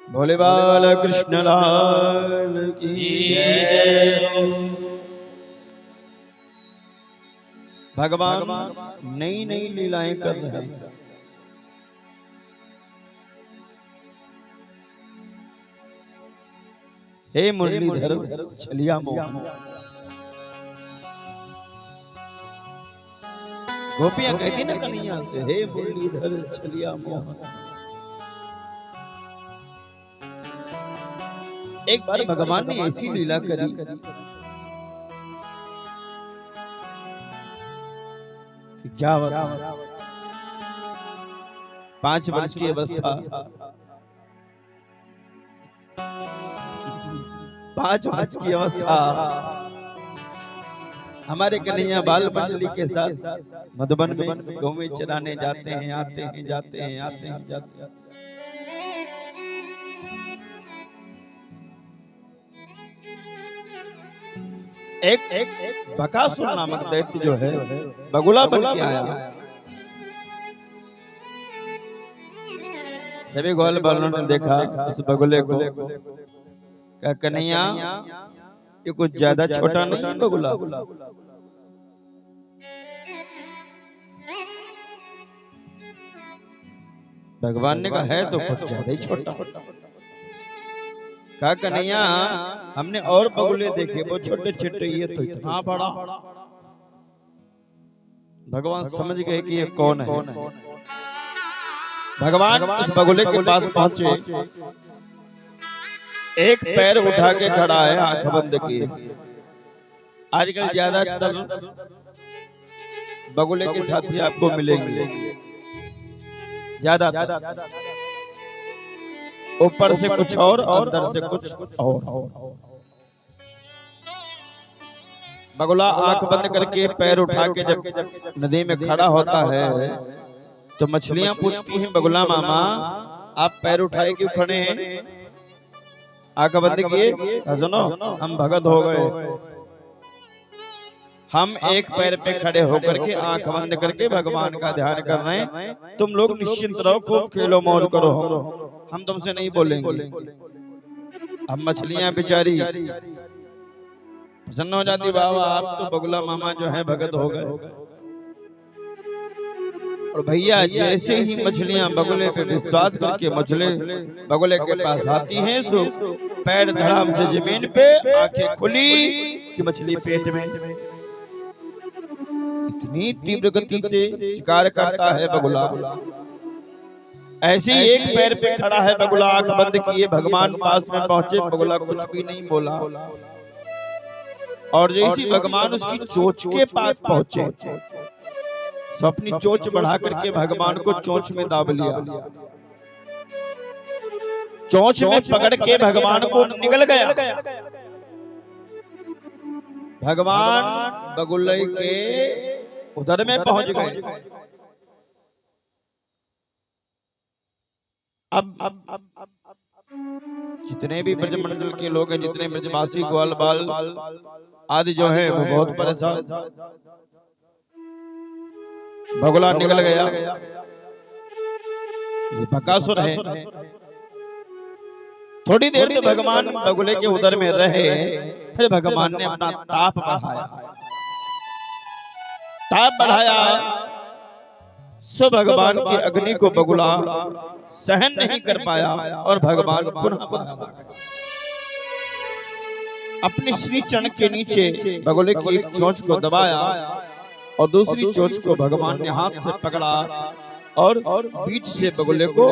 भोले बाला कृष्ण लाल की जय। भगवान नई नई लीलाएं कर रहे हैं। हे मुरलीधर छलिया मोहन, गोपियां कहती ना कन्हैया से, हे मुरलीधर छलिया मोहन। एक बार भगवान ने ऐसी लीला करी कि क्या बता, 5 वर्ष की अवस्था, 5 वर्ष की अवस्था हमारे कन्हैया बाल मंडली के साथ मधुबन में गौवें चराने जाते हैं, आते हैं, जाते हैं, आते हैं, जाते हैं। एक बकासुर नामक दैत्य जो है बगुला बन के आया। सभी ग्वाल बालों ने देखा इस बगुले को, कहा कन्हैया ये कुछ ज्यादा छोटा नहीं है बगुला। भगवान ने कहा है तो कुछ ज्यादा ही छोटा। कहा कन्हैया हमने और बगुले देखे, वो छोटे छोटे, ये तो इतना बड़ा। भगवान समझ गए कि ये कौन है। भगवान उस बगुले के पास पहुंचे, एक पैर उठा के खड़ा है, आंख बंद किए। आजकल ज्यादातर बगुले के साथी आपको मिलेंगे, ज्यादा ऊपर से कुछ और अंदर से कुछ और। बगुला आंख बंद करके पैर उठा के जब नदी में खड़ा होता है तो मछलियां पूछती हैं, बगुला मामा आप पैर उठाए क्यों खड़े हैं, आंख बंद किए। सुनो हम भगत हो गए, हम एक पैर पे खड़े होकर के आंख बंद करके भगवान का ध्यान कर रहे हैं, तुम लोग निश्चिंत रहो, खूब खेलो मौज करो, हम तुमसे नहीं बोलेंगे। अब मछलियां बेचारी प्रसन्न हो जाती, बाबा आप तो बगुला मामा जो है भगत हो गए। और भैया जैसे ही मछलियां बगुले पे विश्वास करके मछली बगुले के पास आती हैं, सो पैर धड़ाम से जमीन पे, आंखें खुली कि मछली पेट में। इतनी तीव्र गति से शिकार करता है बगुला। ऐसे ही एक पैर पे खड़ा है बगुला, आंख बंद किए, भगवान पास में पहुंचे, बगुला कुछ भी नहीं बोला। और जैसे भगवान उसकी चोंच के पास पहुंचे, तो अपनी चोंच बढ़ा करके भगवान को चोंच में दाब लिया, चोंच में पकड़ के भगवान को निगल गया। भगवान बगुले के उदर में पहुंच गए। अब जितने भी ब्रजमंडल के लोग हैं, जितने ब्रजवासी ग्वाल बाल आदि जो हैं, वो बहुत परेशान। बगुला निकल गया, ये बकासुर है। थोड़ी देर तो भगवान बगुले के उदर में रहे, फिर भगवान ने अपना ताप बढ़ाया। सो भगवान की अग्नि को बगुला सहन नहीं कर पाया और भगवान पुनः अपने श्री चरण के नीचे बगुले की एक चोंच को दबाया और दूसरी चोंच को भगवान ने हाथ से पकड़ा और बीच से बगुले को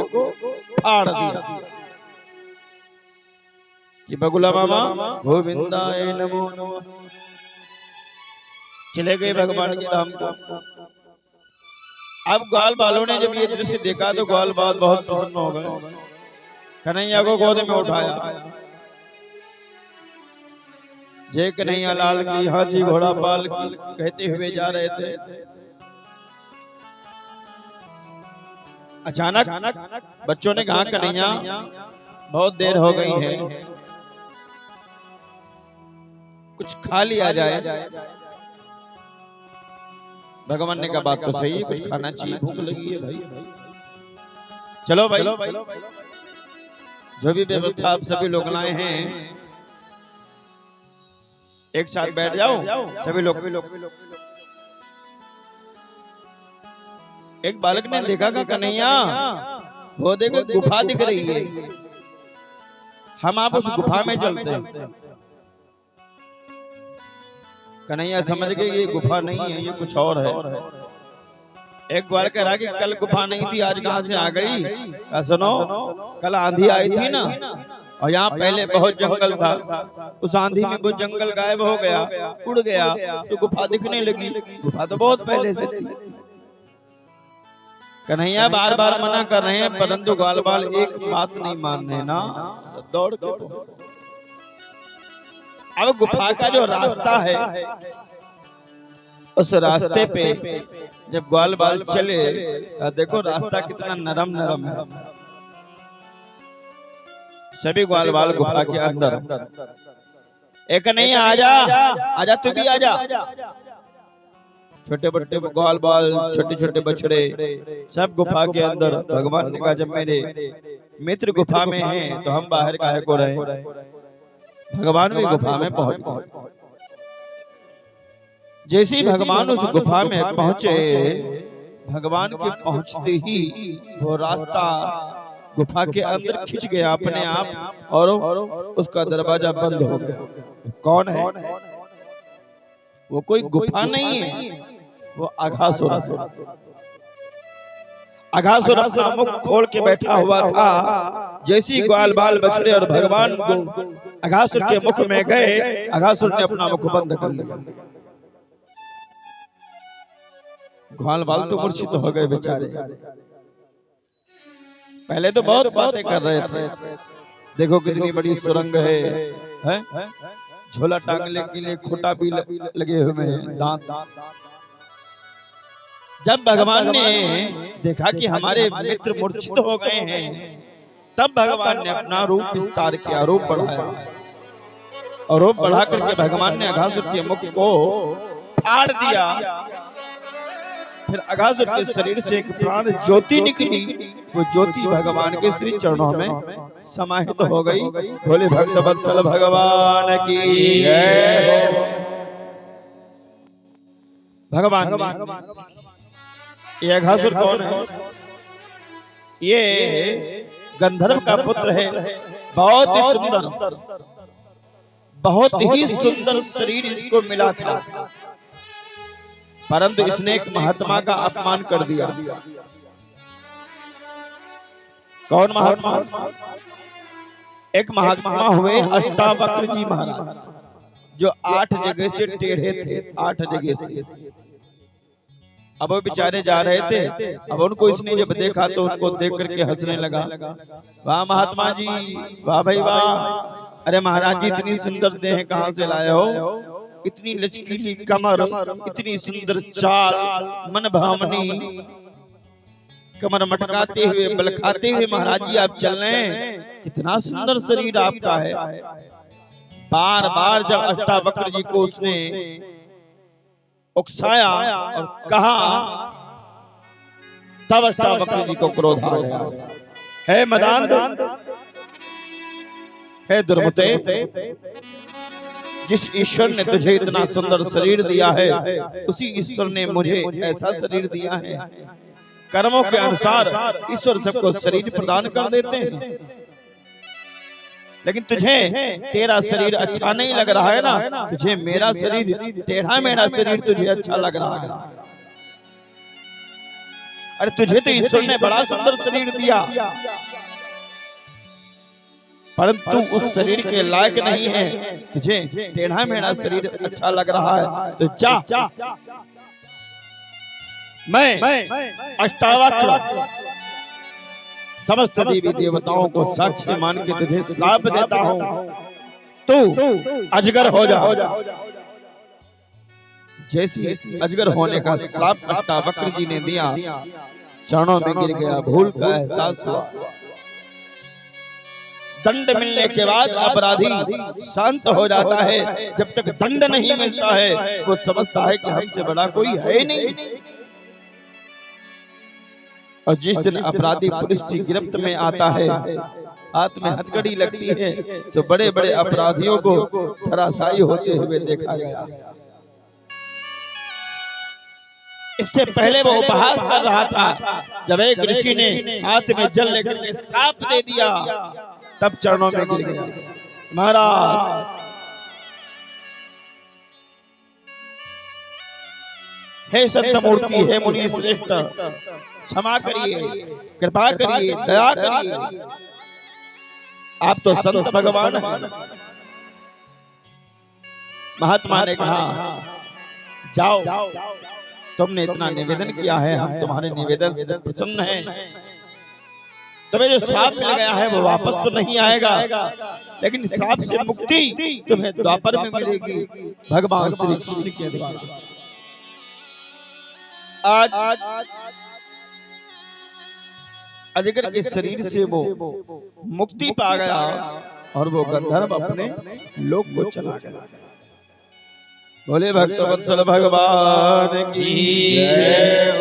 फाड़ दिया कि बगुला मामा गोविंदाय नमो नमः। चले गए भगवान के धाम को। अब ग्वाल बालों ने जब ये दृश्य देखा तो ग्वाल बाल बहुत प्रसन्न हो गए, कन्हैया को गोद में उठाया। जय कन्हैया लाल की, हाथी घोड़ा पाल की कहते हुए जा रहे थे। अचानक बच्चों ने कहा कन्हैया बहुत देर हो गई है, कुछ खा लिया जाए। भगवान ने कहा बात तो सही है, कुछ खाना चाहिए, भूख लगी है भाई। चलो भाई जो भी व्यवस्था आप सभी लोग लाए हैं, एक साथ बैठ जाओ सभी लोग। एक बालक ने देखा कि कन्हैया वो देखो गुफा दिख रही है, हम आप उस गुफा में चलते हैं। कन्हैया समझ गए ये गुफा नहीं है, ये कुछ और है। एक बार कह रहा कि कल गुफा नहीं थी, आज कहां से आ गई? सुनो, कल आंधी आई थी ना, और यहाँ पहले बहुत जंगल था, उस आंधी में वो जंगल गायब हो गया, उड़ गया, तो गुफा दिखने लगी। गुफा तो बहुत पहले से थी। कन्हैया बार बार मना कर रहे हैं, परंतु ग्वाल बाल एक बात नहीं मान रहे ना, दौड़ के। अब गुफा का जो रास्ता है, उस रास्ते पे जब ग्वाल बाल चले, देखो रास्ता कितना नरम नरम है। सभी ग्वाल बाल गुफा के अंदर। एक नहीं, आजा आजा, तू भी आजा। छोटे बट्टे ग्वाल बाल, छोटे छोटे बछड़े, सब गुफा के अंदर। भगवान ने कहा जब मेरे मित्र गुफा में हैं, तो हम बाहर काहे को रहे। भगवान भी गुफा में पहुंच गए। जैसे ही भगवान उस गुफा में पहुंचे, भगवान के पहुंचते ही वो रास्ता गुफा के अंदर खिंच गया अपने आप, और उसका दरवाजा बंद हो गया। कौन है वो? कोई गुफा नहीं है, वो अघासुर। अघासुर अपना मुख खोल के बैठा हुआ था। जैसी ग्वाल बाल बछड़े और भगवान अघासुर के मुख में गए, अघासुर ने अपना मुख बंद कर लिया। ग्वाल बाल तो मूर्छित हो गए बेचारे। पहले तो बहुत बातें कर रहे थे, देखो कितनी बड़ी सुरंग है? झोला टांगने के लिए खोटा भी लगे हुए हैं, दांत। जब भगवान ने देखा कि हमारे मित्र मूर्छित हो गए हैं, तब भगवान ने अपना रूप विस्तार किया, रूप बढ़ाया, और रूप बढ़ा करके भगवान ने अघासुर के मुख को फाड़ दिया। फिर अघासुर के शरीर से एक प्राण ज्योति निकली। वो ज्योति भगवान के श्री चरणों में समाहित हो गई। भोले भक्त वत्सल भगवान की जय। भगवान ये अघासुर कौन है? ये गंधर्व का पुत्र है। बहुत ही सुंदर, बहुत ही सुंदर शरीर इसको मिला था, परंतु इसने एक महात्मा का अपमान कर दिया। कौन महात्मा? एक महात्मा हुए अष्टावक्र जी महाराज, जो 8 जगह से टेढ़े थे, 8 जगह से। अब वो बेचारे जा रहे थे, अब उनको इसने जब देखा तो उनको देख करके हंसने लगा। वाह महात्मा जी, वाह भाई वाह। अरे महाराज जी, इतनी सुंदर देह कहाँ से लाए हो? इतनी लचकीली कमर, इतनी सुंदर चाल, मन भावनी कमर मटकाते हुए, बल खाते हुए महाराज जी आप चल रहे हैं। कितना सुंदर शरीर आपका है। बार बार जब अष्टावक्र जी को उसने उकसाया और कहा, तब अष्टावक्र जी को क्रोध आ गया। हे मदांध, हे दुर्मते, जिस ईश्वर ने तुझे इतना सुंदर शरीर दिया है, उसी ईश्वर ने मुझे ऐसा शरीर दिया है। कर्मों के अनुसार ईश्वर सबको शरीर प्रदान कर देते हैं, लेकिन तुझे तेरा शरीर अच्छा नहीं लग रहा है ना, तुझे मेरा शरीर, टेढ़ा मेरा शरीर तुझे अच्छा लग रहा है। अरे तुझे तो ईश्वर ने बड़ा सुंदर शरीर दिया, परंतु उस शरीर के लायक नहीं है। तुझे टेढ़ा मेढ़ा शरीर अच्छा लग रहा है, तो जा, मैं अष्टावक्र समस्त देवी देवताओं को साक्षी मान के तुझे श्राप देता हूं, तू अजगर हो जा। जैसे अजगर होने का श्राप अष्टावक्र जी ने दिया, चरणों में गिर गया, भूल का एहसास हुआ। दंड मिलने के बाद अपराधी शांत हो जाता है। जब तक दंड नहीं मिलता है, वो समझता है कि हमसे बड़ा कोई है नहीं। और जिस दिन अपराधी पुलिस की गिरफ्त में आता है, हाथ में हथकड़ी लगती है तो बड़े बड़े अपराधियों को धराशायी होते हुए देखा गया। इससे पहले वो उपहास कर रहा था, जब एक ऋषि ने हाथ में जल लेकर के श्राप दे दिया तब चरणों में गिर गया। महाराज हे संत मूर्ति, हे मुनि श्रेष्ठ, क्षमा करिए, कृपा करिए, दया करिए, आप तो संत भगवान हैं। महात्मा ने कहा जाओ, तुमने इतना निवेदन किया है, हम तुम्हारे निवेदन से प्रसन्न हैं। तुम्हें जो श्राप मिल गया है वो वापस तो नहीं आएगा, लेकिन श्राप से मुक्ति तुम्हें द्वापर में मिलेगी भगवान श्री कृष्ण के द्वारा। आज अजगर के शरीर से वो मुक्ति पा गया और वो गंधर्व अपने लोक को चला गया। बोले भक्त वत्सल भगवान की जय।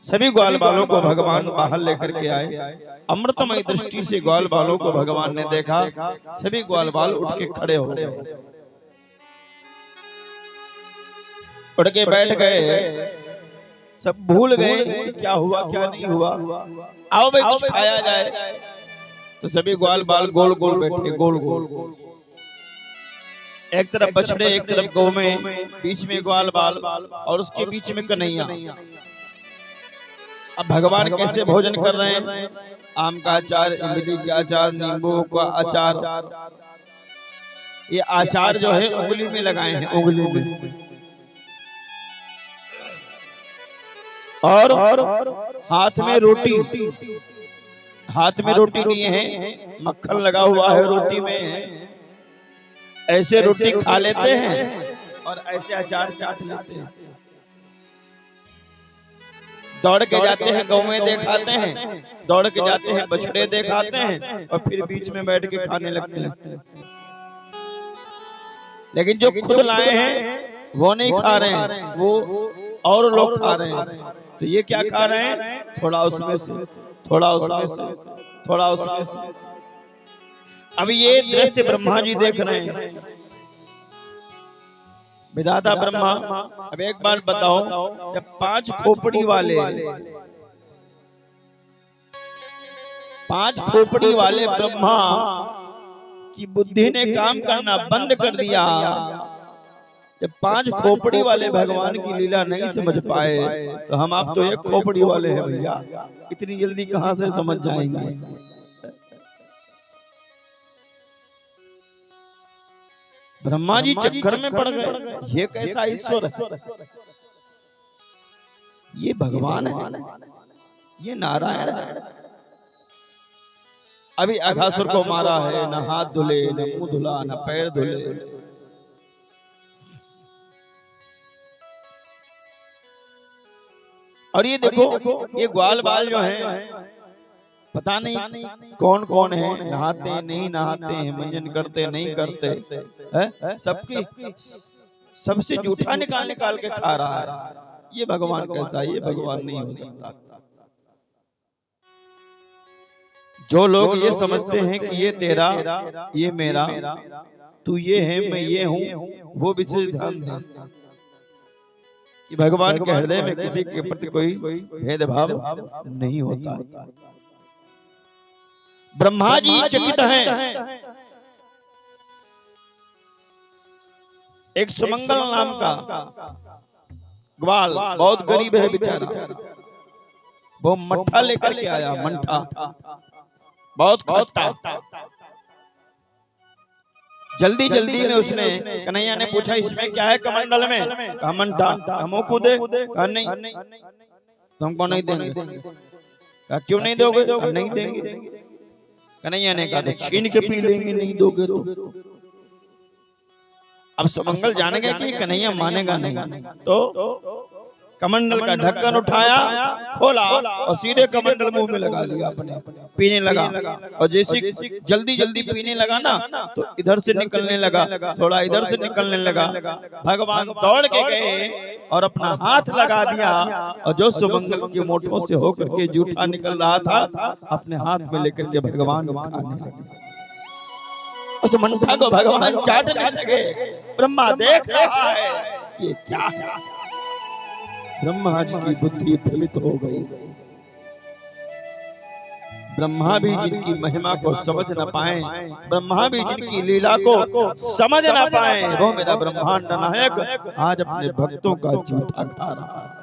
सभी ग्वाल बालों को भगवान बाहर लेकर के आए। अमृतमय दृष्टि से ग्वाल बालों को भगवान ने देखा, सभी ग्वाल बाल उठ के खड़े हो गए, उठ के बैठ गए। सब भूल गए कि क्या हुआ क्या नहीं हुआ, आओ भाई कुछ खाया जाए। तो सभी ग्वाल बाल गोल गोल बैठे, गोल गोल, एक तरफ बछड़े, एक तरफ गौ में, बीच में ग्वाल बाल और उसके बीच में कन्हैया। अब भगवान कैसे भोजन कर रहे हैं? आम का अचार, इमली का अचार, नींबू का अचार। ये अचार जो है उंगली में लगाए हैं, उंगली में, और हाथ में रोटी, हाथ में रोटी लिए हैं, मक्खन लगा हुआ है रोटी में। ऐसे रोटी खा लेते हैं और ऐसे अचार चाट लेते हैं। दौड़ के जाते हैं गौ में देखाते हैं, दौड़ के जाते हैं बछड़े देखाते हैं और फिर बीच में बैठ के खाने लगते हैं। लेकिन जो खुद लाए हैं वो नहीं खा रहे हैं, वो और लोग खा रहे हैं। तो ये क्या खा रहे हैं? थोड़ा उसमें से, थोड़ा उसमें से, थोड़ा उसमें से। अब ये दृश्य ब्रह्मा जी देख रहे हैं, विधाता ब्रह्मा। अब एक बार बताओ, जब 5 खोपड़ी वाले, 5 खोपड़ी वाले ब्रह्मा की बुद्धि ने काम करना बंद कर दिया, जब 5 खोपड़ी वाले भगवान की लीला नहीं समझ पाए, तो हम आप तो 1 खोपड़ी वाले हैं भैया, इतनी जल्दी कहां से समझ जाएंगे? ब्रह्मा जी चक्कर में पड़ गए, ये कैसा ईश्वर है? ये भगवान है, ये नारायण है। अभी अघासुर को मारा है, न हाथ धुले, न मुंह धुला, न पैर धुले। और ये देखो, ये ग्वाल बाल जो हैं, पता नहीं कौन कौन है, नहाते नहीं नहाते हैं, मंजन करते नहीं करते है, सबकी सबसे जूठा निकाल निकाल के खा रहा है। ये भगवान कैसा? ये भगवान नहीं हो सकता। जो लोग ये समझते हैं कि ये तेरा, ये मेरा, तू ये है मैं ये हूँ, वो विशेष ध्यान दें कि भगवान के हृदय में किसी के प्रति कोई भेदभाव नहीं होता। ब्रह्मा जी चकित हैं। एक सुमंगल नाम का ग्वाल, बहुत गरीब है बेचारा, वो मट्ठा लेकर के आया, मट्ठा बहुत खट्टा। जल्दी जल्दी में उसने, कन्हैया ने पूछा इसमें क्या है कमंडल में? कहा मट्ठा। हमको को दे? कहा नहीं, तुमको नहीं देंगे। कहा क्यों नहीं दोगे? नहीं देंगे। कन्हैया ने कहा तो छीन के पी लेंगे, नहीं दोगे तो। अब सुमंगल जान गया कि कन्हैया मानेगा नहीं, तो कमंडल का ढक्कन उठाया, खोला और सीधे कमंडल मुंह में लगा लिया अपने, पीने लगा, और जैसे जल्दी जल्दी पीने लगा ना तो इधर से निकलने लगा, थोड़ा इधर से निकलने लगा। भगवान दौड़ के गए और अपना हाथ लगा दिया, और जो सुमंगल के मोठों से होकर के जूठा निकल रहा था अपने हाथ में लेकर के भगवान खाने लगे। उस मंठा को भगवान चाटने लगे। ब्रह्मा देख रहा है ये क्या है। ब्रह्मा जी की बुद्धि भ्रमित हो गई। ब्रह्मा भी जिनकी महिमा को समझ न पाए, ब्रह्मा भी जिनकी लीला को समझ न पाए, वो मेरा ब्रह्मांड नायक आज अपने भक्तों का जूठा खा रहा है।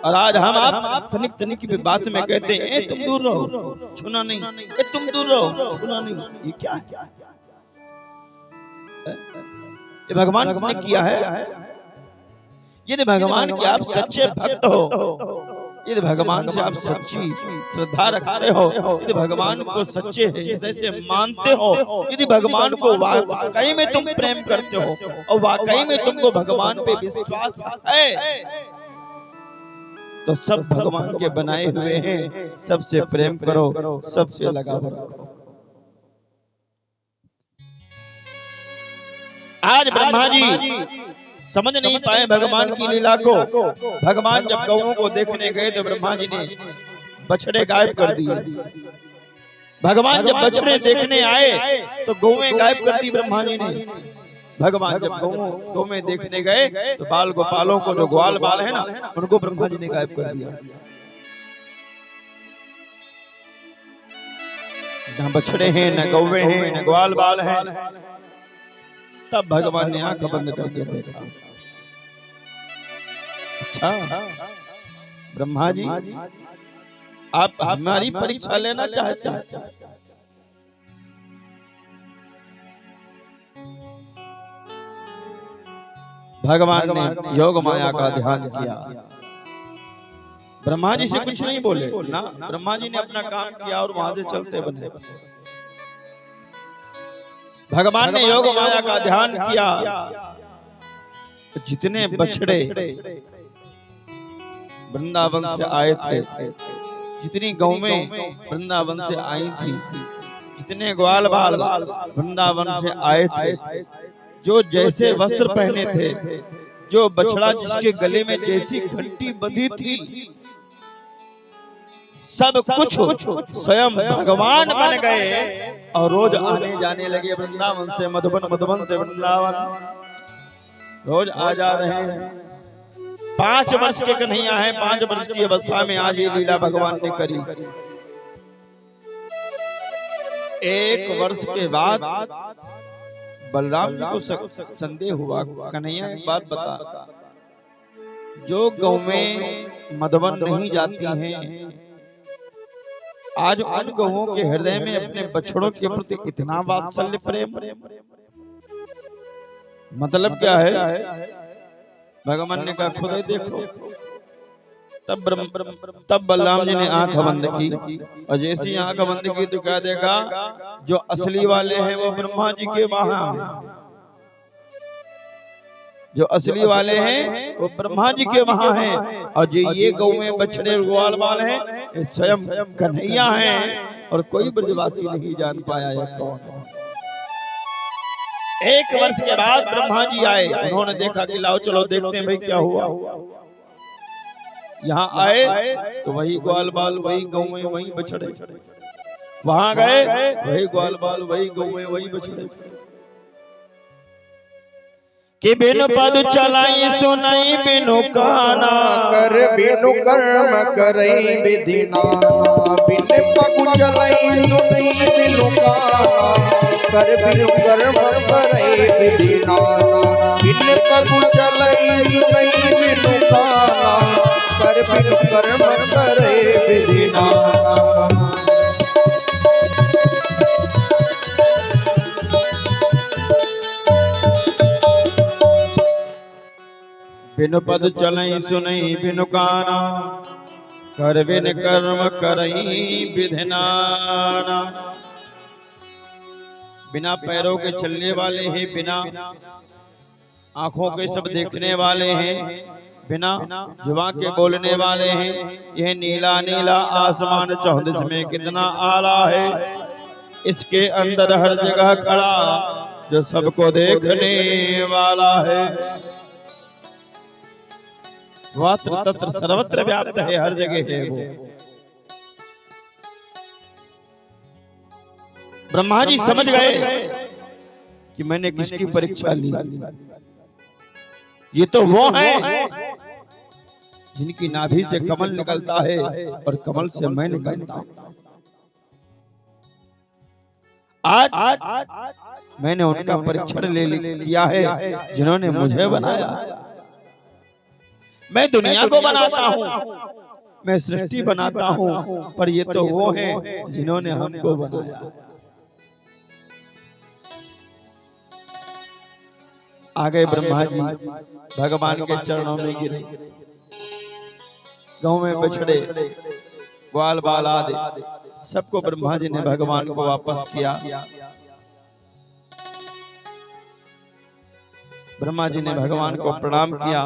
और आज हम आप तनिक तनिक की बात में कहते हैं ए तुम दूर रहो, छूना नहीं, ए तुम दूर रहो, छूना नहीं। ये क्या है? ये भगवान ने किया है। यदि भगवान के आप सच्चे भक्त हो, यदि भगवान से आप सच्ची श्रद्धा रखते हो, यदि भगवान को सच्चे हृदय से मानते हो, यदि भगवान को वाकई में तुम प्रेम करते हो और वाकई में तुमको भगवान पे विश्वास है, तो सब भगवान के बनाए हुए हैं। सबसे प्रेम करो, सबसे लगाव रखो। आज ब्रह्मा जी समझ नहीं पाए भगवान की लीला को। भगवान जब गौओं को देखने गए तो ब्रह्मा जी ने बछड़े गायब कर दिए। भगवान जब बछड़े देखने आए तो गौएं गायब कर दी ब्रह्मा जी ने। भगवान जब गौएं देखने गए तो बाल गोपालों को, जो ग्वाल बाल है ना, उनको ब्रह्मा जी ने गायब कर दिया। न बछड़े हैं, न गौएं हैं, न ग्वाल बाल हैं। तब भगवान ने आंख बंद करके देखा, अच्छा ब्रह्मा जी आप हमारी परीक्षा लेना चाहते हैं। भगवान ने योग माया का ध्यान किया। ब्रह्मा जी से कुछ नहीं बोले ना, ब्रह्मा जी ने अपना काम किया और वहां से चलते बने। भगवान ने योग माया का ध्यान किया। जितने बछड़े वृंदावन से आए थे, जितनी गौएं वृंदावन से आई थी, जितने ग्वाल बाल वृंदावन से आए थे, जो जैसे वस्त्र पहने थे, जो बछड़ा जिसके गले में जैसी घंटी बंधी थी, सब कुछ स्वयं भगवान बन गए और रोज आने जाने लगे वृंदावन से मधुबन, मधुबन से वृंदावन, रोज आ जा रहे हैं। 5 वर्ष के कन्हैया हैं, 5 वर्ष की अवस्था में आज ये लीला भगवान ने करी। 1 वर्ष के बाद बलराम जी को संदेह हुआ, कन्हैया एक बात बता, जो गौएं मधुबन नहीं जाती हैं, आज उन गौओं के हृदय में अपने बछड़ों के प्रति इतना वात्सल्य प्रेम, मतलब क्या है? भगवान ने कहा खुद ही देखो। तब बलराम जी ने आंख बंद की, और जैसी आंख बंद की तो क्या देखा? जो असली वाले हैं वो ब्रह्मा जी के वहां हैं, जो असली वाले हैं वो ब्रह्मा जी के वहां हैं, और जो ये गौएं बछड़े ग्वाल बाल हैं ये स्वयं कन्हैया हैं, और कोई ब्रजवासी नहीं जान पाया ये कौन है। 1 वर्ष के बाद ब्रह्मा जी आए, उन्होंने देखा कि लाओ चलो देखते हैं भाई क्या हुआ। यहाँ आए तो वही ग्वाल बाल, वही गौएं, वही बछड़े। वहां गए वही ग्वाल बाल, वही गौएं, वही बछड़े। कि बिनु पद चलाई सुनाई बिनु काना, कर बिनु कर्म करई विधि नाना। बिनु पग चलाई सुनाई बिनु काना, कर बिनु कर्म करई विधि नाना। बिनु पग चलाई सुनाई बिनु काना, कर बिनु कर्म करई विधि नाना। बिनु पद चलई सुनई बिनु काना, कर बिन कर्म करई विधि नाना। बिना पैरों के चलने वाले हैं, बिना आंखों के सब देखने वाले हैं, बिना जुबान के बोलने वाले हैं। यह नीला नीला आसमान चौदिश में कितना आला है, इसके अंदर हर जगह खड़ा जो सबको देखने वाला है। वात्र तत्र सर्वत्र व्याप्त है, हर जगह है वो। ब्रह्मा जी समझ गए कि मैंने किसकी परीक्षा ली। ये तो वो हैं जिनकी नाभि से कमल निकलता है और कमल से मैं निकलता हूं। आज मैंने उनका परीक्षण किया है जिन्होंने मुझे बनाया। मैं दुनिया को बनाता हूं, मैं सृष्टि बनाता हूं, पर ये तो वो हैं जिन्होंने हमको बनाया। आ गए ब्रह्मा जी, भगवान के चरणों में गिरे, गांव में बछड़े ग्वाल बाल आदि सबको ब्रह्मा जी ने भगवान को वापस किया। ब्रह्मा जी ने भगवान को प्रणाम किया।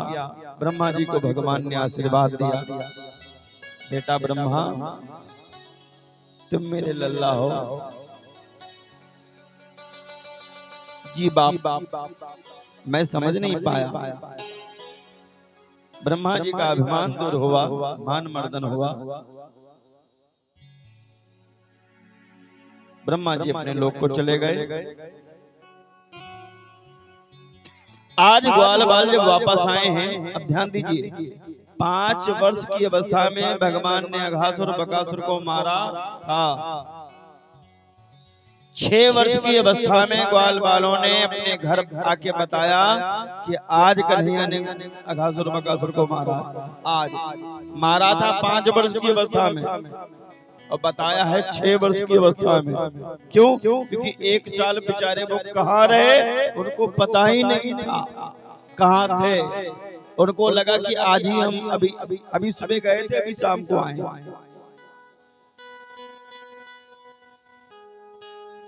ब्रह्मा जी को भगवान ने आशीर्वाद दिया, बेटा ब्रह्मा तुम मेरे लल्ला हो। जी बाप मैं समझ नहीं पाया। ब्रह्मा जी का अभिमान दूर हुआ, मान मर्दन हुआ। ब्रह्मा जी अपने लोक को चले गए। आज ग्वाल बाल जब वापस आए हैं, अब ध्यान दीजिए, 5 वर्ष की अवस्था में भगवान ने अघासुर बकासुर को मारा था। 6 वर्ष की अवस्था में ग्वाल बालों ने अपने घर आके बताया कि आज कन्हैया ने अघासुर बकासुर को मारा। आज मारा था 5 वर्ष की अवस्था में और बताया है 6 वर्ष की अवस्था में। क्यों? क्योंकि 1 साल बेचारे वो कहाँ रहे उनको पता ही नहीं था कहाँ थे। उनको लगा कि आज ही हम अभी सुबह गए थे, अभी शाम को आए।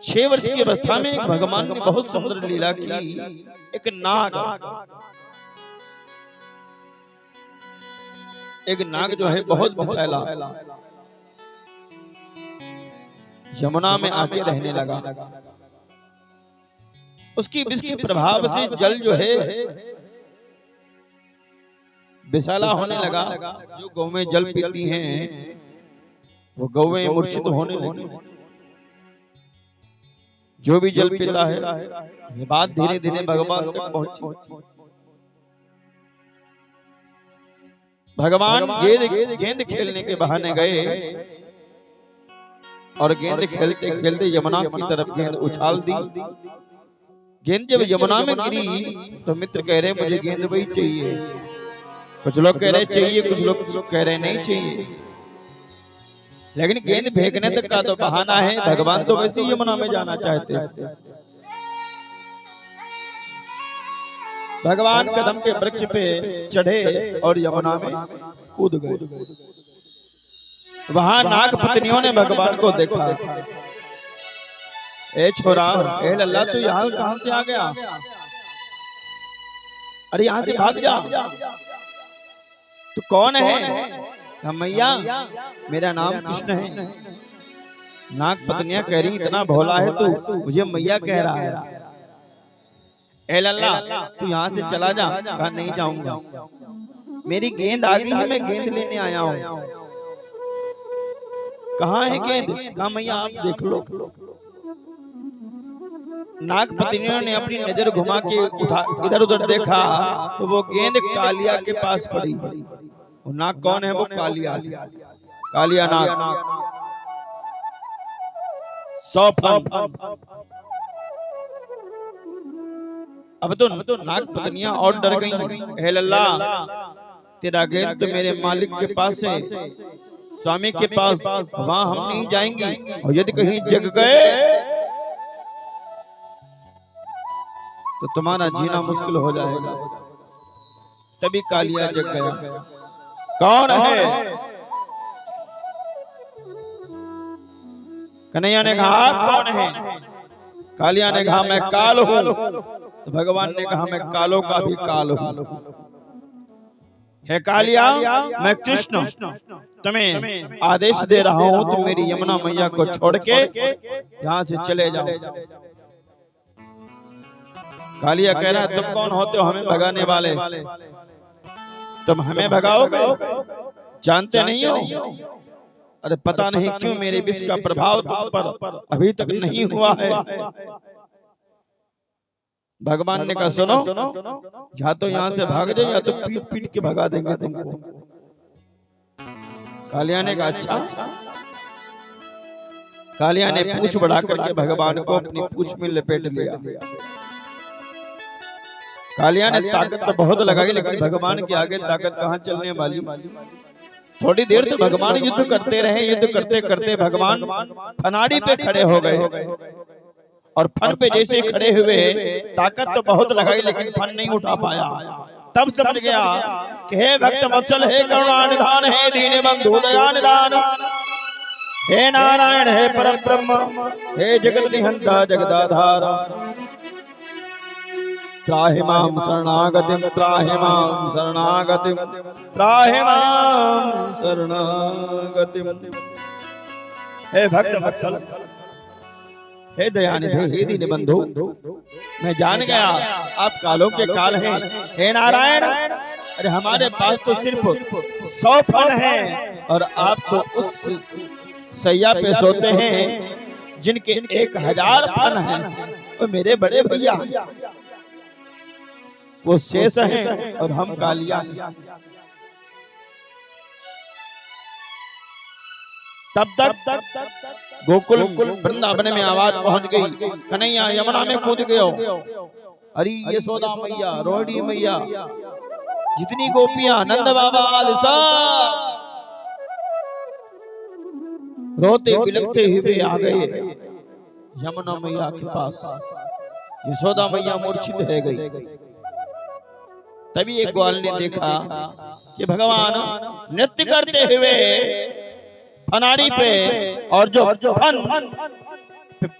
6 वर्ष की अवस्था में भगवान ने बहुत सुंदर लीला की। एक नाग जो है बहुत विषैला यमुना में आके रहने लगा। उसकी विष के प्रभाव से जल जो है विषैला होने लगा। जो गौएं जल पीती हैं वो गौएं मूर्छित होने लगी। जो भी जल पीता है, ये बात धीरे धीरे भगवान तक पहुंची। भगवान गेंद खेलने के बहाने गए और गेंद खेलते खेलते यमुना की तरफ गेंद उछाल दी। गेंद जब यमुना में गिरी तो मित्र कह रहे मुझे गेंद वही चाहिए। कुछ लोग कह रहे चाहिए, कुछ लोग कह रहे नहीं चाहिए। लेकिन गेंद फेंकने तक का तो बहाना है। भगवान तो वैसे ही यमुना में जाना चाहते हैं। भगवान कदम के वृक्ष पे चढ़े और यमुना में कूद गए। वहां नाग पत्नियों ने भगवान को देखा। ए छोरा, ए लल्ला, तू यहाँ कहां से आ गया? अरे यहाँ से भाग जा। तू कौन है? मैया मेरा नाम कृष्ण है। नाग पत्नियां कह रही इतना भोला है तू, मुझे मैया कह रहा है। ए लल्ला तू यहाँ से चला जा। कहा नहीं जाऊंगा, मेरी गेंद आ गई है, मैं गेंद लेने आया हूँ। कहाँ है गेंद? कहा मैया आप देख लो। नाग पत्नियों ने अपनी नजर घुमा के इधर उधर देखा तो वो गेंद कालिया के पास पड़ी। नाग कौन है? वो कालिया नाग। 100 फन। अब तो नाग पत्नियां और डर गई। हे लल्ला तेरा गेंद तो मेरे मालिक के पास है, स्वामी के पास, वहां हम नहीं जाएंगे। और यदि कहीं जग गए तो तुम्हारा जीना मुश्किल हो जाएगा। तभी कालिया जग गया। कौन है? कन्हैया ने कहा कौन है? कालिया ने कहा मैं काल हूं। तो भगवान ने कहा मैं कालों का भी काल हूं। हे कालिया, मैं कृष्ण तुम्हें आदेश दे रहा हूं, तुम मेरी यमुना मैया को छोड़ के यहाँ से चले जाओ। कालिया कह रहा है, तुम कौन होते हो हमें भगाने वाले? तुम हमें भगाओगे? जानते नहीं हो? अरे पता नहीं क्यों मेरे विष का प्रभाव तुम पर अभी तक नहीं हुआ है। भगवान ने कहा, सुनो, या तो यहाँ से भाग जाओ या तो पीट पीट के भगा देंगे तुमको। कालिया ने कहा, अच्छा। कालिया ने पूंछ बढ़ा करके भगवान को अपनी पूंछ में लपेट लिया। कालिया ने ताकत तो बहुत लगाई, लेकिन भगवान के आगे ताकत कहाँ चलने वाली। थोड़ी देर तो भगवान युद्ध करते रहे। युद्ध करते करते भगवान फनाड़ी पे खड़े हो गए, और फन पे जैसे खड़े हुए ताकत तो बहुत लगाई, लेकिन फन नहीं उठा पाया। तब समझ गया कि हे भक्त वत्सल, हे करुणा निधान, हे दीन बंधु दया निधान, हे नारायण, हे परब्रह्म, हे जगत निहंता जगदाधार, त्राहि मां शरणागतिम, त्राहि मां शरणागतिम, त्राहि मां शरणागतिम। हे भक्त वत्सल, हे दयानिधि, हे दीन बंधु, मैं जान गया आप कालों के काल हैं। हे नारायण, अरे हमारे पास तो सिर्फ 100 फल हैं, और आप तो उस सैया पे सोते हैं जिनके 1000 फल हैं। और मेरे बड़े भैया वो शेष हैं और हम कालिया। तब तक गोकुल वृंदावन में आवाज पहुंच गई, कन्हैया यमुना में कूद गयो। अरे यशोदा मैया, रोहिणी मैया, जितनी गोपियां, नंद बाबा सब रोते बिलखते हुए आ गए यमुना मैया के पास। यशोदा मैया मूर्छित रह गई। तभी एक ग्वाल ने देखा कि भगवान नृत्य करते हुए फनाड़ी पे, और जो फन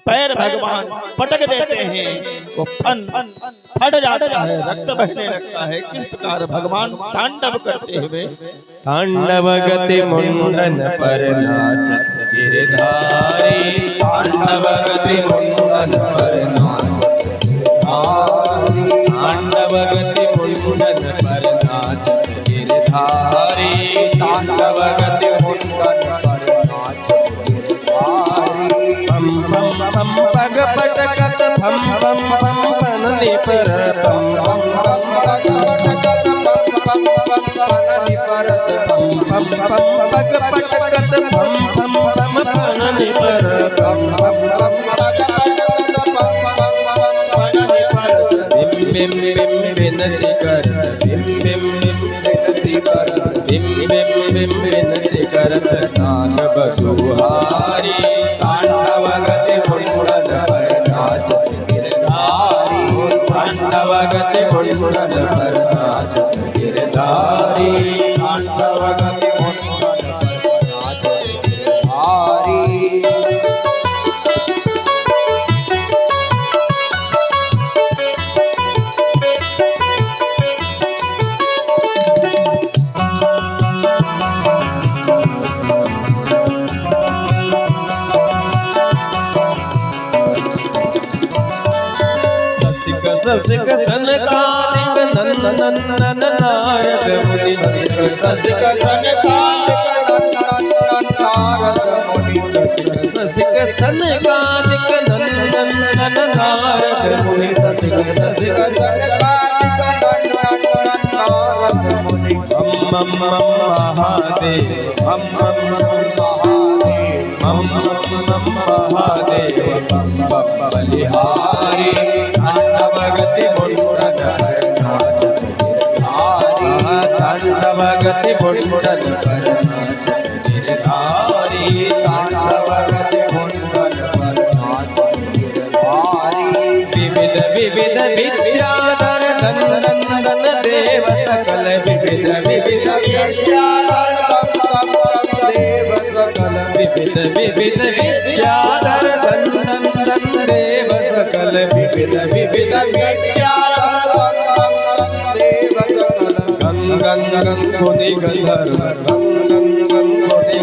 पैर भगवान पटक देते हैं वो फन फट जाता है, रक्त बहने लगता है। किस प्रकार भगवान तांडव करते हुए, तांडव गति मुंडन पर नाचत गिरधारी, तांडव गति मुंडन पर नाचत गिरधारी, तांडव गति मुंडन पर नाचत गिरधारी, तांडव गति मुंडन पर नाचत गिरधारी। पम पम पम पग पटकत भम पम पम पननि पर, पम पम पम पग पटकत भम पम पम पननि पर, पम पम पम पग पटकत भम पम पम पननि पर, पम पम पम पग पटकत भम पम पम पननि पर। बिम बिम बिम बिनति कर, बिम बिम बिम बिनति कर, बिम बिम बिम बिनति करत नाग बधुहारी, तांडव गति मुंडन पर नाचत गिरधारी, तांडव गति मुंडन पर नाचत गिरधारी, तांडव गति मुंडन पर नाचत गिरधारी। ससिक सनकादिक नंदन नारद मुनि, ससिक सनकादिक नंदन नारद मुनि, ससिक सनकादिक नंदन नारद मुनि, ससिक सनकादिक नंदन नारद मुनि। हम मम महादेव, हम मम महादेव, हम मम महादेव, बम बम बलिहारी, तांडव गति मुंडन पर नाचत गिरधारी, तांडव गति मुंडन पर नाचत गिरधारी, तांडव गति मुंडन पर नाचत गिरधारी। विविध विविध विद्याधर नंदन देव सकल, विविध विविध विद्याधर देव सकल, विविध विविध विद्याधर नंदन देव सकल, विविध विविध विद्याधर देव सकल। गंग गंगोदि गंधर्व गंगोदि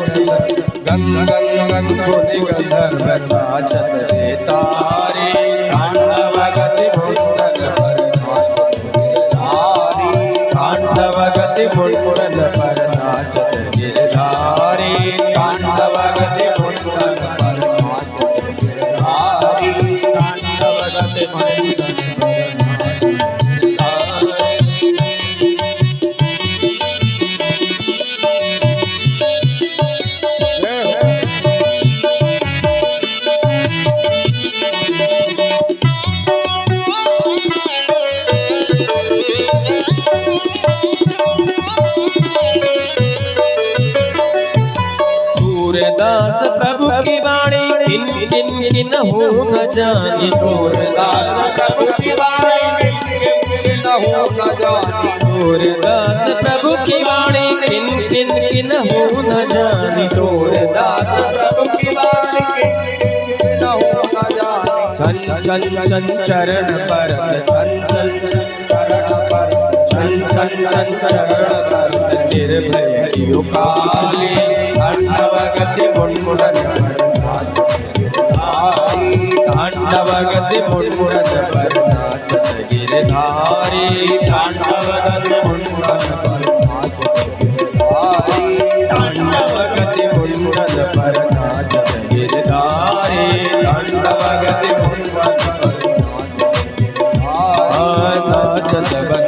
गंगोदि गंधर्व नाचत रे तारे तांडव गति मुंडन पर तांडव गति मुंडन पर नाचत गिरधारी तांडव गति मुंडन पर नाचत गिरधारी तांडव गति मुंडन सूरदास प्रभु की वाणी किन किन किन हो न जानी सूरदास प्रभु की वाणी किन किन हो न जानी सूरदास प्रभु की वाणी किन किन किन हो न जानी सूरदास प्रभु की वाणी किन किन हो न जानी चंचल चरण पर चंचल चरण पर चंचल चरण पर निर्भय कियो काली तांडव गति मुंडन पर तांडव गति मुंडन पर नाचत गिरधारी तांडव गति मुंडन पर नाचत गिरधारी तांडव गति मुंडन पर नाचत गिरधारी तांडव गति मुंडन पर नाचत